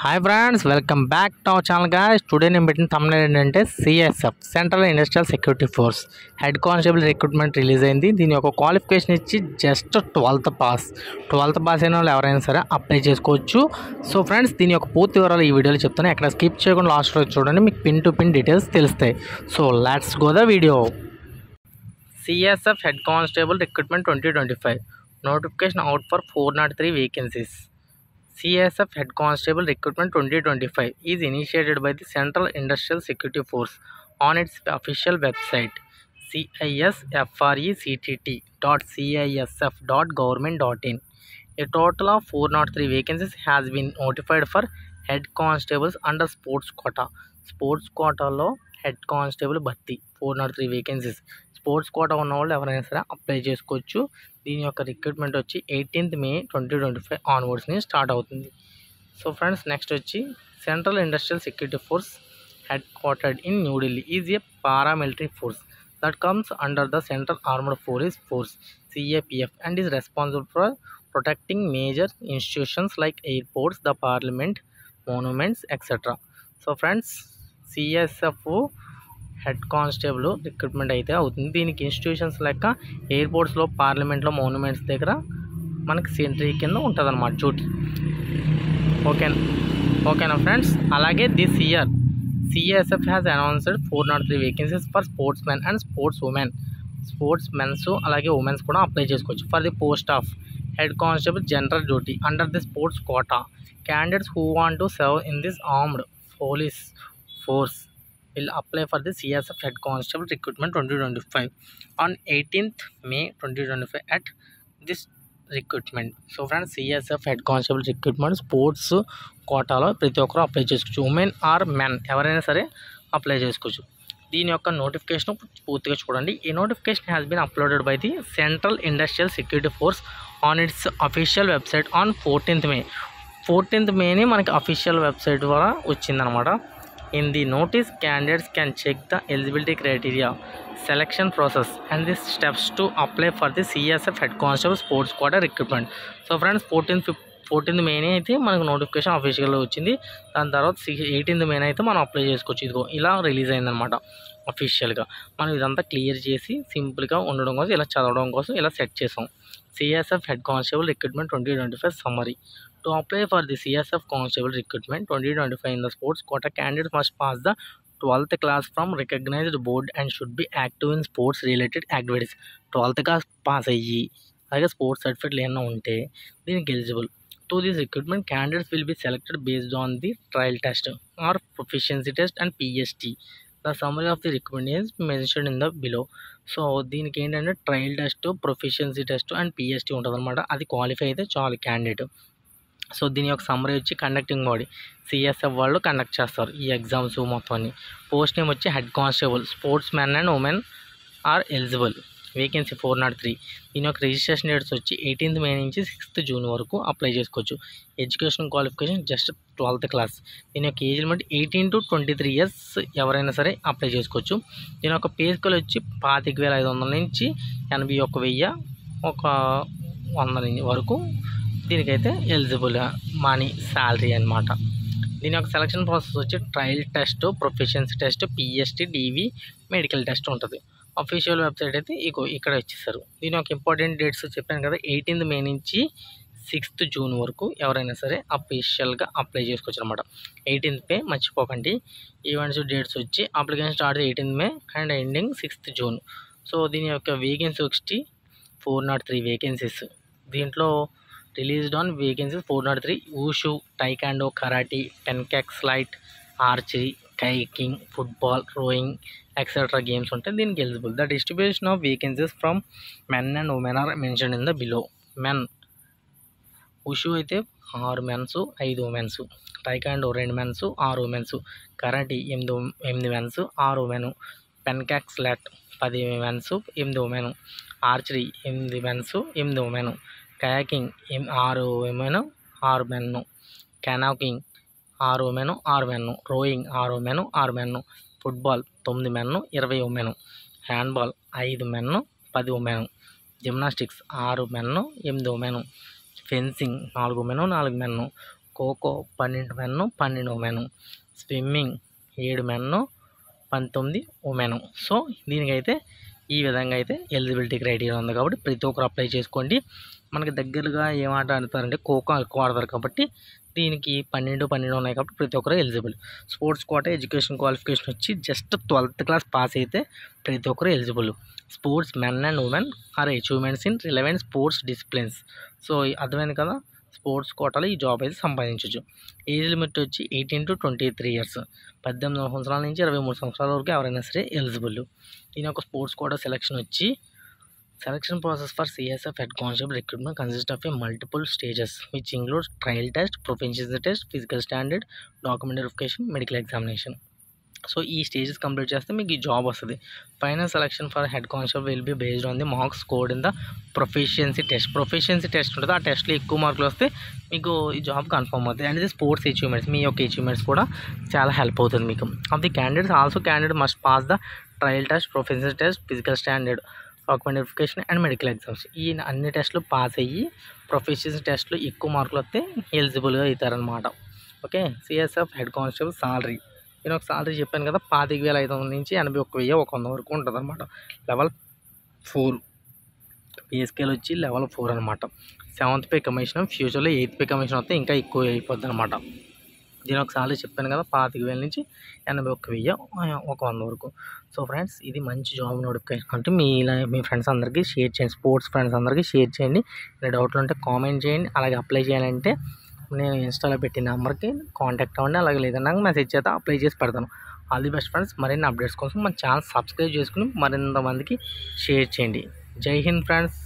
Hi friends, welcome back to our channel guys. Today నేను పెట్టిన thumbnail ఏంటంటే CSF central industrial security force head constable recruitment release అయింది. దీని యొక్క qualification ఇచ్చి జస్ట్ 12th పాస్ అయిన వాళ్ళు ఎవరైనా సరే అప్లై చేసుకోవచ్చు. సో ఫ్రెండ్స్, దీని యొక్క పూర్తి వివరాలు ఈ వీడియోలో చెప్తాను. ఎక్కడ స్కిప్ చేయకుండా లాస్ట్ రోజు చూడండి, మీకు పిన్ టు పిన్ డీటెయిల్స్ తెలుస్తాయి. So let's go the video. CSF head constable recruitment 2025 notification out for 403 vacancies. CSF Head Constable Recruitment 2025 is initiated by the Central Industrial Security Force on its official website cisfrectt.cisf.government.in. A total of 403 vacancies has been notified for head constables under sports quota. Sports కోటాలో head constable భర్తీ 403 vacancies. Sports quota ఉన్న వాళ్ళు ఎవరైనా సరే apply చేసుకోవచ్చు. దీని యొక్క recruitment వచ్చి 18th May 2025 ఆన్వర్డ్స్ని స్టార్ట్ అవుతుంది. సో ఫ్రెండ్స్, నెక్స్ట్ వచ్చి central industrial security force head quartered in New Delhi is a paramilitary force that comes under the Central Armed Force CAPF and is responsible for protecting major institutions like airports, the parliament, monuments, etc. So friends, CSF head constable recruitment అయితే అవుతుంది. దీనికి institutions లెక్క ఎయిర్పోర్ట్స్లో, పార్లమెంట్లో, monuments దగ్గర మనకి sentry కింద ఉంటుంది అన్నమాట డ్యూటీ. ఓకేనా ఫ్రెండ్స్. అలాగే this year CSF has announced 403 vacancies for sports men and sports women. Sports mens అలాగే ఉమెన్స్ కూడా అప్లై చేసుకోవచ్చు for the post of head constable general duty under the sports quota. Candidates who want to serve in this armed police force will apply for the CSF Head Constable Recruitment 2025 on 18th May 2025 at this recruitment. So friends, CSF head constable recruitment sports కోటాలో ప్రతి ఒక్కరు apply చేసుకోవచ్చు. Women are men ఎవరైనా సరే apply చేసుకోవచ్చు. దీని యొక్క notification పూర్తిగా చూడండి. ఈ notification has been uploaded by the central industrial security force on its official website on 14th May. 14th May మనకి అఫీషియల్ వెబ్సైట్ ద్వారా వచ్చిందనమాట. In the notice candidates can check the eligibility criteria, selection process and the steps to apply for the CSF head constable sports quota recruitment. So friends, 14th May అయితే మనకు notification అఫీషియల్గా వచ్చింది. దాని తర్వాత 18th May అయితే మనం apply చేసుకోవచ్చు. ఇదిగో ఇలా రిలీజ్ అయిందనమాట అఫీషియల్గా. మనం ఇదంతా క్లియర్ చేసి సింపుల్గా ఉండడం కోసం, ఇలా చదవడం కోసం ఇలా సెట్ చేసాం. CSF head constable recruitment 2025 summary. To apply for the CSF Constable Recruitment 2025 in the sports quota, candidates must pass the 12th class from recognized board and should be active in sports related activities. 12th class pass అయ్యి అలాగే sports సర్టిఫికేట్లు ఏమైనా ఉంటే దీనికి eligible. To this recruitment, candidates will be selected based on the trial test or proficiency test and PST. The summary of the recruitment is mentioned in the below. So దీనికి ఏంటంటే trial test, proficiency test and PST ఉంటుంది అనమాట. అది qualify అయితే చాలు candidate. So దీని యొక్క summary వచ్చి కండక్టింగ్ బాడీ సిఎస్ఎఫ్ వాళ్ళు కండక్ట్ చేస్తారు ఈ ఎగ్జామ్స్ మొత్తాన్ని. పోస్ట్ నేమ్ వచ్చి head constable sports men and women are eligible. Vacancy 403. దీని యొక్క రిజిస్ట్రేషన్ డేట్స్ వచ్చి 18th May నుంచి 6th June వరకు అప్లై చేసుకోవచ్చు. Education qualification just 12th class. దీని యొక్క ఏజ్ లిమిట్ 18 to 23 years ఎవరైనా సరే అప్లై చేసుకోవచ్చు. దీని యొక్క పే స్కేల్ వచ్చి 25,500 నుంచి 81,000 ఒక 100 వరకు దీనికైతే ఎలిజిబుల్ మనీ శాలరీ అనమాట. దీని యొక్క సెలక్షన్ ప్రాసెస్ వచ్చి trial test, proficiency test, PST, DV, medical test ఉంటుంది. అఫీషియల్ వెబ్సైట్ అయితే ఇక్కడ వచ్చేసారు. దీని యొక్క ఇంపార్టెంట్ డేట్స్ చెప్పాను కదా, 18th May నుంచి 6th June వరకు ఎవరైనా సరే అఫీషియల్గా అప్లై చేసుకోవచ్చు అనమాట. 18th May మర్చిపోకండి. ఈవెంట్స్ డేట్స్ వచ్చి application start 18th May and ending 6th June. So దీని యొక్క వేకెన్సీ వచ్చి 403 వేకెన్సీస్. దీంట్లో released on vacancies 403 wushu, taekwondo, karate, 10 kg స్లైట్, archery, kayaking, football, rowing etcetera games ఉంటాయి దీనికి eligible. The distribution of vacancies from men and women are mention in the below. Men wushu అయితే 6 men's 5 women's, taekwondo 2 men's 6 women's, karate 8 men's 6 women, 10 kg స్లైట్ 10 men's 8 women, archery 8 men's 8 women, kayaking 6 women 6 men, canoeing 6 women 6 men, rowing 6 women 6 men, football 9 men 20 women, handball 5 men 10 women, gymnastics 6 men 8 women, fencing 4 women 4 men, kho kho 12 men 12 women, swimming 7 men 19 women. So దీనికైతే ఈ విధంగా అయితే eligibility criteria ఉంది కాబట్టి ప్రతి ఒక్కరు apply చేసుకోండి. మనకి దగ్గరగా ఏం ఆట ఆడతారంటే ఖోఖో ఎక్కువ ఆడతారు కాబట్టి దీనికి 12 ఉన్నాయి కాబట్టి ప్రతి ఒక్కరు eligible. Sports quota education qualification వచ్చి జస్ట్ 12th క్లాస్ పాస్ అయితే ప్రతి ఒక్కరు eligible. Sports men and women are achievements in relevant sports disciplines. So అర్థమైంది కదా, స్పోర్ట్స్ కోటాలో ఈ జాబ్ అయితే సంపాదించవచ్చు. ఏజ్ లిమిట్ వచ్చి 18 to 23 ఇయర్స్, 18 సంవత్సరాల నుంచి 23 సంవత్సరాల వరకు ఎవరైనా సరే ఎలిజిబుల్. దీని యొక్క స్పోర్ట్స్ కోటా సెలక్షన్ వచ్చి selection process for CSF head constable recruitment consists of a multiple stages which includes trial test, proficiency test, physical standard, document verification, medical examination. So ఈ స్టేజెస్ కంప్లీట్ చేస్తే మీకు ఈ job వస్తుంది. Final selection for head constable will be based on the marks scored in the proficiency test ఉంటుంది. ఆ టెస్ట్లో ఎక్కువ మార్కులు వస్తే మీకు ఈ జాబ్ కన్ఫర్మ్ అవుతుంది. అండ్ ఇది స్పోర్ట్స్ అచీవ్మెంట్స్, మీ యొక్క అచీవ్మెంట్స్ కూడా చాలా హెల్ప్ అవుతుంది మీకు. Of the candidates also candidate must pass the trial test, proficiency test, physical standard, document verification and medical exams. ఈ అన్ని టెస్టులు పాస్ అయ్యి ప్రొఫిషియన్సీ టెస్ట్లో ఎక్కువ మార్కులు వస్తే ఎలిజిబుల్గా అవుతారనమాట. Okay, CSF head constable salary, నేను ఒక సాలరీ చెప్పాను కదా, 25,500 నుంచి 81,100 వరకు ఉంటుంది అనమాట. లెవెల్ 4 పే స్కేల్ వచ్చి లెవెల్ 4 అనమాట. 7th పే కమిషన్, ఫ్యూచర్లో 8th పే కమిషన్ వస్తే ఇంకా ఎక్కువ అయిపోద్ది అనమాట. దీని ఒక సాలరీ చెప్పాను కదా, 25,000 నుంచి 81,100 వరకు. సో ఫ్రెండ్స్, ఇది మంచి జాబ్ నోటిఫికేషన్ అంటే మీ ఫ్రెండ్స్ అందరికీ షేర్ చేయండి, స్పోర్ట్స్ ఫ్రెండ్స్ అందరికీ షేర్ చేయండి. ఇలా డౌట్లు ఉంటే కామెంట్ చేయండి. అలాగే అప్లై చేయాలంటే నేను ఇన్స్టాలో పెట్టిన నెంబర్కి కాంటాక్ట్ అవ్వండి. అలాగే లేదన్నా మెసేజ్ చేస్తే అప్లై చేసి పెడతాను. All the best friends. మరిన్ని అప్డేట్స్ కోసం మన ఛానల్ సబ్స్క్రైబ్ చేసుకుని మరింత మందికి షేర్ చేయండి. జై హింద్ ఫ్రెండ్స్.